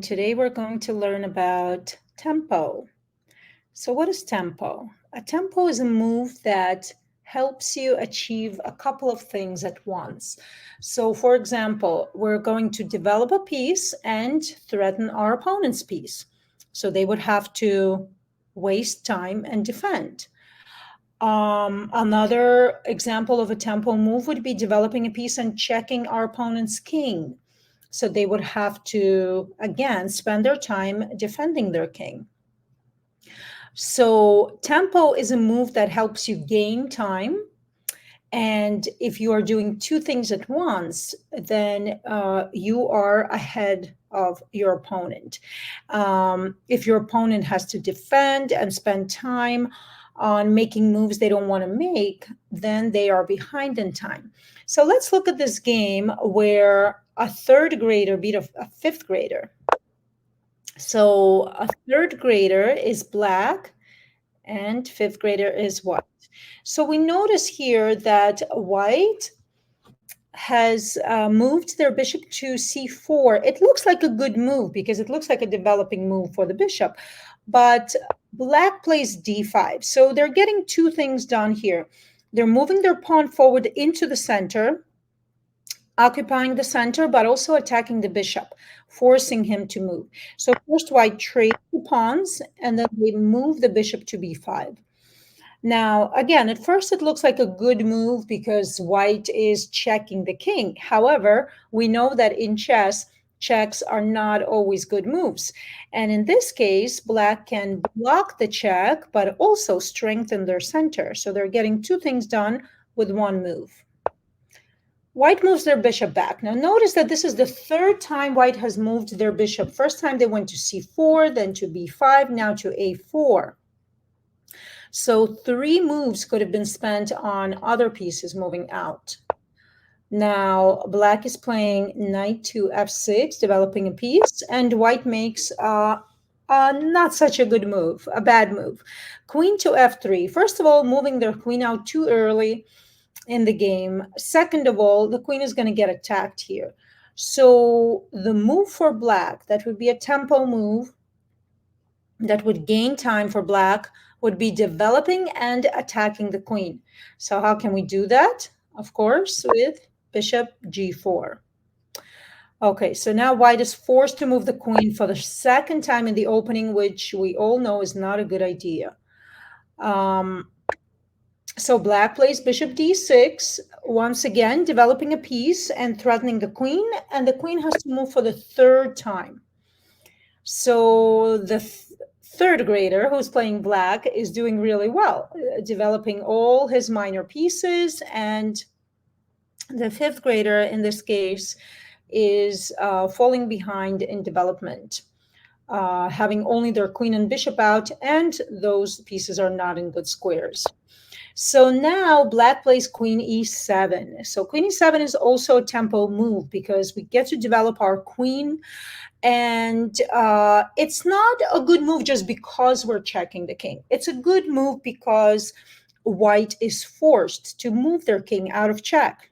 Today we're going to learn about tempo. So what is tempo? A tempo is a move that helps you achieve a couple of things at once. So for example, we're going to develop a piece and threaten our opponent's piece. So they would have to waste time and defend. Another example of a tempo move would be developing a piece and checking our opponent's king. So they would have to, again, spend their time defending their king. So tempo is a move that helps you gain time. And if you are doing two things at once, then you are ahead of your opponent. If your opponent has to defend and spend time on making moves they don't want to make, then they are behind in time. So let's look at this game where a third grader beat a fifth grader. So a third grader is black and fifth grader is white. So we notice here that white has moved their bishop to c4. It looks like a good move because it looks like a developing move for the bishop, but black plays d5. So they're getting two things done here. They're moving their pawn forward into the center, occupying the center, but also attacking the bishop, forcing him to move. So first white trades the pawns, and then they move the bishop to b5. Now, again, at first it looks like a good move because white is checking the king. However, we know that in chess, checks are not always good moves. And in this case, black can block the check, but also strengthen their center. So they're getting two things done with one move. White moves their bishop back. Now notice that this is the third time white has moved their bishop. First time they went to c4, then to b5, now to a4. So three moves could have been spent on other pieces moving out. Now black is playing knight to f6, developing a piece, and white makes not such a good move, a bad move. Queen to f3. First of all, moving their queen out too early in the game. Second of all, the queen is going to get attacked here. So the move for black, that would be a tempo move that would gain time for black, would be developing and attacking the queen. So how can we do that? Of course, with bishop g4. Okay, so now white is forced to move the queen for the second time in the opening, which we all know is not a good idea. So black plays bishop d6, once again developing a piece and threatening the queen, and the queen has to move for the third time. So the third grader who's playing black is doing really well, developing all his minor pieces, and the fifth grader in this case is falling behind in development, having only their queen and bishop out, and those pieces are not in good squares. So now black plays queen e7. So queen e7 is also a tempo move because we get to develop our queen, and it's not a good move just because we're checking the king. It's a good move because white is forced to move their king out of check.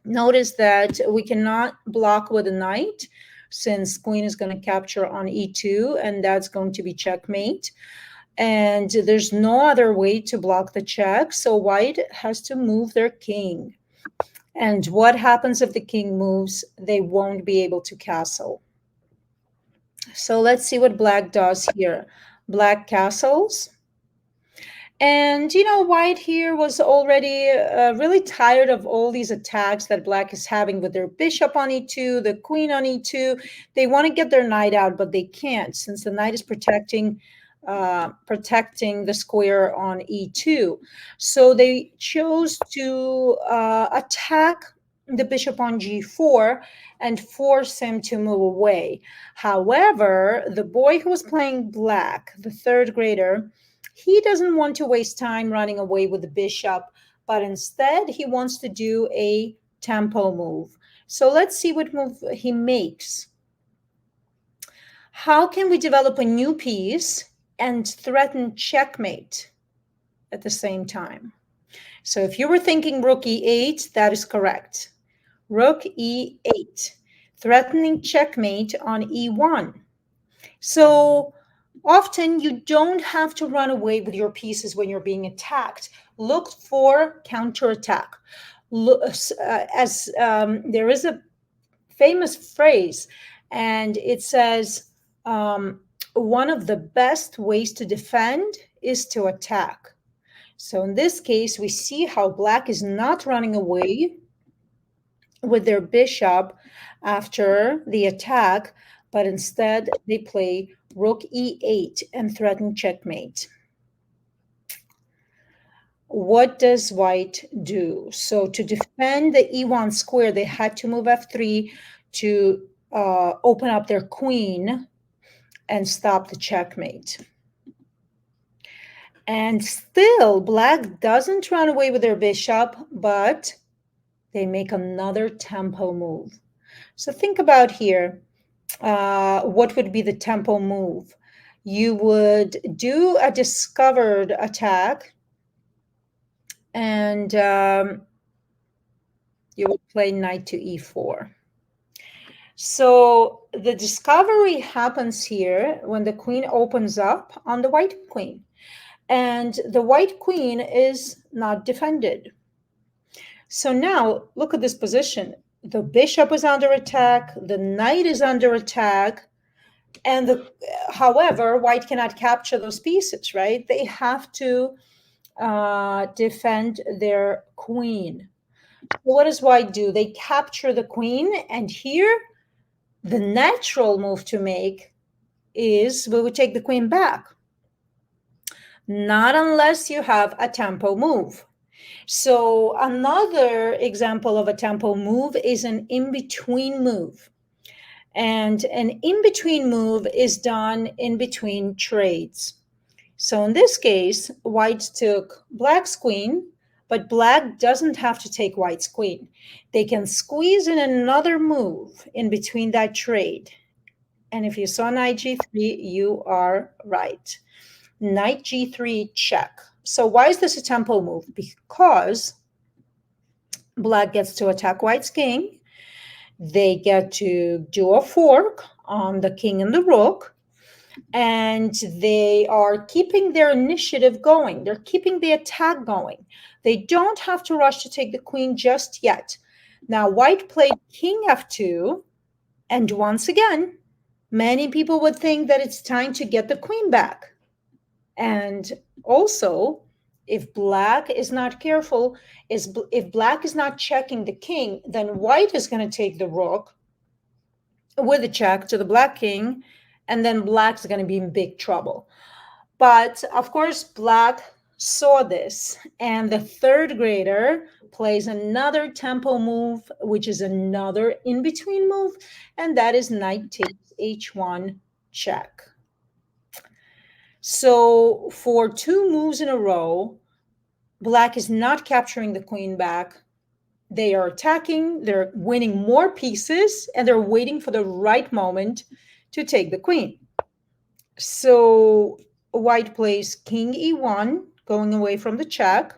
Notice that we cannot block with a knight since queen is going to capture on e2, and that's going to be checkmate. And there's no other way to block the check, so white has to move their king. And what happens if the king moves? They won't be able to castle. So let's see what black does here. Black castles. And, white here was already really tired of all these attacks that black is having with their bishop on e2, the queen on e2. They want to get their knight out, but they can't since the knight is protecting the square on e2. So they chose to attack the bishop on g4 and force him to move away. However, the boy who was playing black, the third grader, he doesn't want to waste time running away with the bishop, but instead he wants to do a tempo move. So let's see what move he makes. How can we develop a new piece and threaten checkmate at the same time? So if you were thinking rook e8, that is correct. Rook e8. threatening checkmate on e1. So often you don't have to run away with your pieces when you're being attacked. Look for counterattack. There is a famous phrase, and it says, one of the best ways to defend is to attack. So in this case, we see how black is not running away with their bishop after the attack, but instead they play rook e8 and threaten checkmate. What does white do? So to defend the e1 square, they had to move f3 to open up their queen and stop the checkmate. And still, black doesn't run away with their bishop, but they make another tempo move. So think about here, what would be the tempo move? You would do a discovered attack, and you would play knight to e4. So the discovery happens here when the queen opens up on the white queen, and the white queen is not defended. So now look at this position. The bishop is under attack, the knight is under attack, and however, white cannot capture those pieces, right? They have to defend their queen. So what does white do? They capture the queen, and here the natural move to make is we would take the queen back. Not unless you have a tempo move. So another example of a tempo move is an in-between move. And an in-between move is done in between trades. So in this case, white took black's queen, but black doesn't have to take white's queen. They can squeeze in another move in between that trade. And if you saw knight g3, you are right. Knight g3 check. So why is this a tempo move? Because black gets to attack white's king. They get to do a fork on the king and the rook, and they are keeping their initiative going. They're keeping the attack going. They don't have to rush to take the queen just yet. Now, white played king f2, and once again, many people would think that it's time to get the queen back. And also, if black is not careful, if black is not checking the king, then white is going to take the rook with a check to the black king, and then black's going to be in big trouble. But of course, black saw this, and the third grader plays another tempo move, which is another in-between move, and that is knight takes h1 check. So for two moves in a row, black is not capturing the queen back. They are attacking, they're winning more pieces, and they're waiting for the right moment to take the queen. So white plays king e1, going away from the check.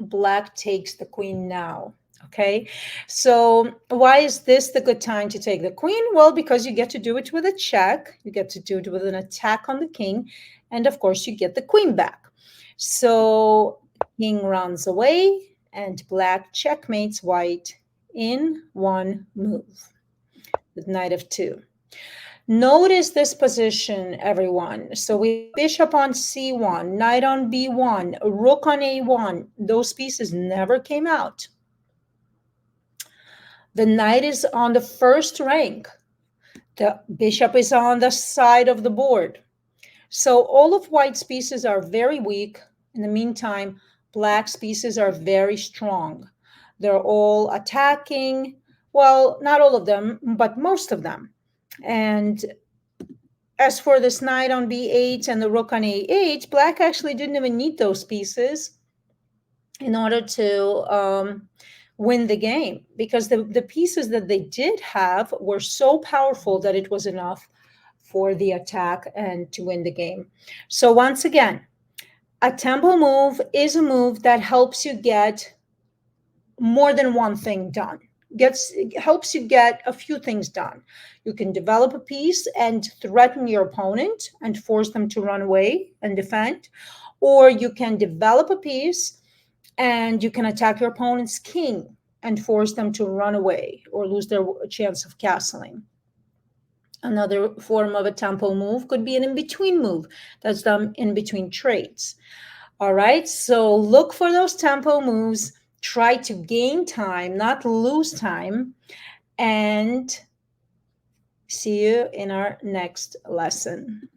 Black takes the queen now. Okay, so why is this the good time to take the queen? Well, because you get to do it with a check, you get to do it with an attack on the king, and of course you get the queen back. So king runs away, and black checkmates white in one move with knight f2. Notice this position, everyone. So we bishop on c1, knight on b1, rook on a1. Those pieces never came out. The knight is on the first rank. The bishop is on the side of the board. So all of white's pieces are very weak. In the meantime, black's pieces are very strong. They're all attacking. Well, not all of them, but most of them. And as for this knight on b8 and the rook on a8, black actually didn't even need those pieces in order to win the game, because the pieces that they did have were so powerful that it was enough for the attack and to win the game. So once again, a tempo move is a move that helps you get more than one thing done. helps you get a few things done. You can develop a piece and threaten your opponent and force them to run away and defend, or you can develop a piece and you can attack your opponent's king and force them to run away or lose their chance of castling. Another form of a tempo move could be an in-between move that's done in between trades. All right, so look for those tempo moves. Try to gain time, not lose time, and see you in our next lesson.